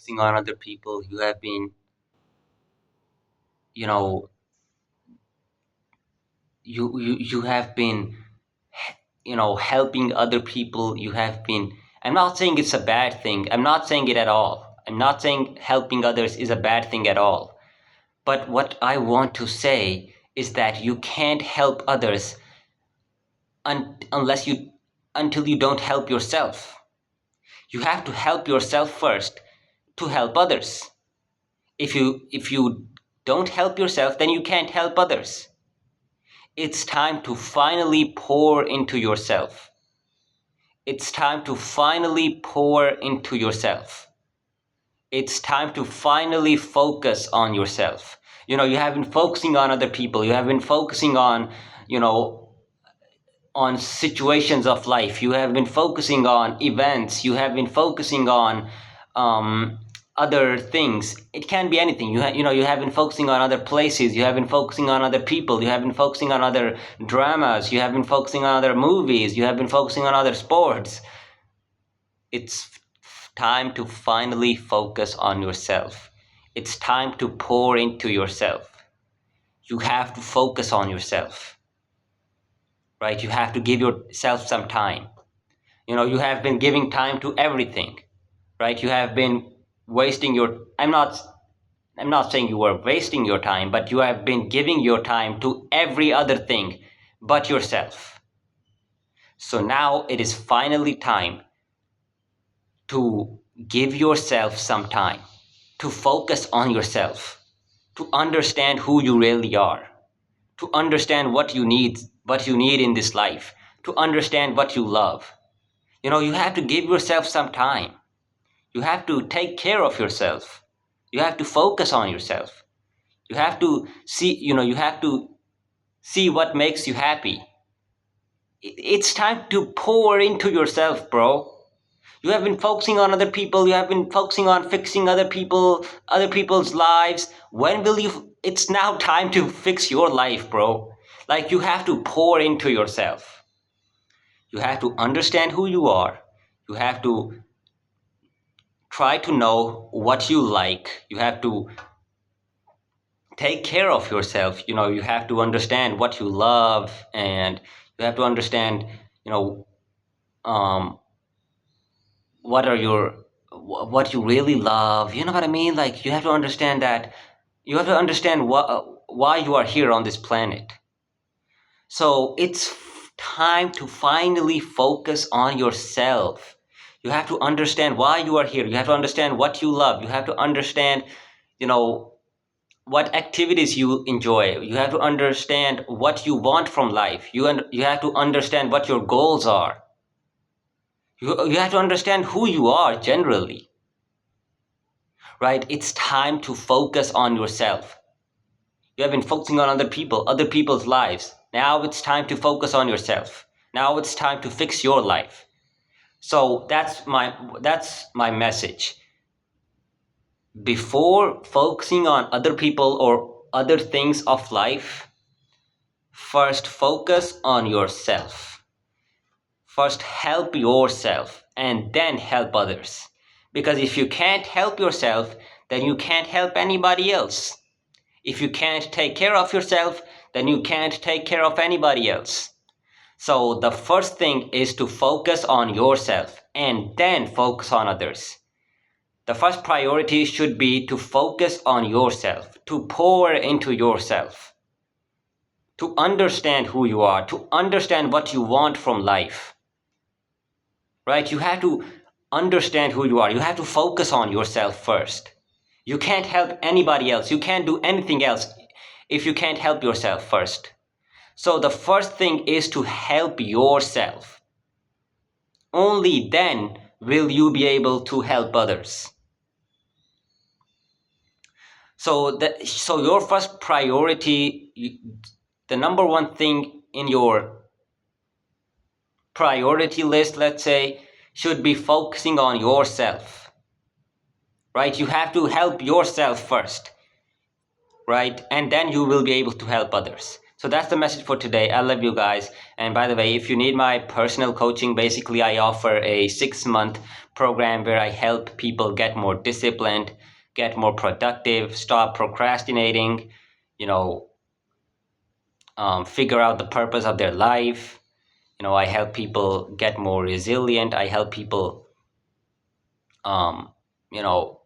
focusing on other people. You have been, you know, you have been, helping other people. You have been. I'm not saying it's a bad thing. I'm not saying it at all. I'm not saying helping others is a bad thing at all. But what I want to say is that you can't help others unless you until you don't help yourself. You have to help yourself first to help others. If you don't help yourself, then you can't help others. It's time to finally pour into yourself. It's time to finally pour into yourself. It's time to finally focus on yourself. You have been focusing on other people. You have been focusing on, on situations of life. You have been focusing on events. You have been focusing on other things. It can be anything. You have been focusing on other places. You have been focusing on other people. You have been focusing on other dramas. You have been focusing on other movies. You have been focusing on other sports. It's time to finally focus on yourself. It's time to pour into yourself. You have to focus on yourself, right? You have to give yourself some time. You have been giving time to everything, right? You have been wasting your, I'm not saying you were wasting your time, but you have been giving your time to every other thing but yourself. So now it is finally time to give yourself some time, to focus on yourself, to understand who you really are, to understand what you need in this life, to understand what you love. You have to give yourself some time. You have to take care of yourself. You have to focus on yourself. You have to see what makes you happy. It's time to pour into yourself, bro. You have been focusing on other people. You have been focusing on fixing other people's lives. When will you? It's now time to fix your life, bro. Like, you have to pour into yourself. You have to understand who you are. You have to try to know what you like. You have to take care of yourself. You have to understand what you love, and you have to understand, um, what you really love. You know what I mean? Like, you have to understand that. You have to understand why you are here on this planet. So it's time to finally focus on yourself. You have to understand why you are here. You have to understand what you love. You have to understand, what activities you enjoy. You have to understand what you want from life. You have to understand what your goals are. You have to understand who you are generally, right? It's time to focus on yourself. You have been focusing on other people's lives. Now it's time to focus on yourself. Now it's time to fix your life. So that's my message. Before focusing on other people or other things of life, first focus on yourself. First help yourself and then help others. Because if you can't help yourself, then you can't help anybody else. If you can't take care of yourself, then you can't take care of anybody else. So the first thing is to focus on yourself and then focus on others. The first priority should be to focus on yourself, to pour into yourself, to understand who you are, to understand what you want from life. Right? You have to understand who you are. You have to focus on yourself first. You can't help anybody else. You can't do anything else if you can't help yourself first. So the first thing is to help yourself. Only then will you be able to help others. So your first priority, the number one thing in your priority list, let's say, should be focusing on yourself. Right? You have to help yourself first. Right? And then you will be able to help others. So that's the message for today. I love you guys. And by the way, if you need my personal coaching, basically I offer a 6-month program where I help people get more disciplined, get more productive, stop procrastinating, you know, figure out the purpose of their life. I help people get more resilient. I help people, um, you know,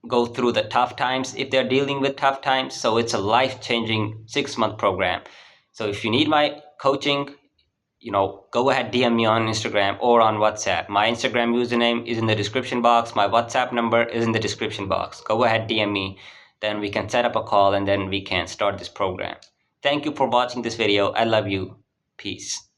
go through the tough times if they're dealing with tough times. So it's a life-changing 6-month program. So if you need my coaching, go ahead, DM me on Instagram or on WhatsApp. My Instagram username is in the description box. My WhatsApp number is in the description box. Go ahead, DM me. Then we can set up a call and then we can start this program. Thank you for watching this video. I love you. Peace.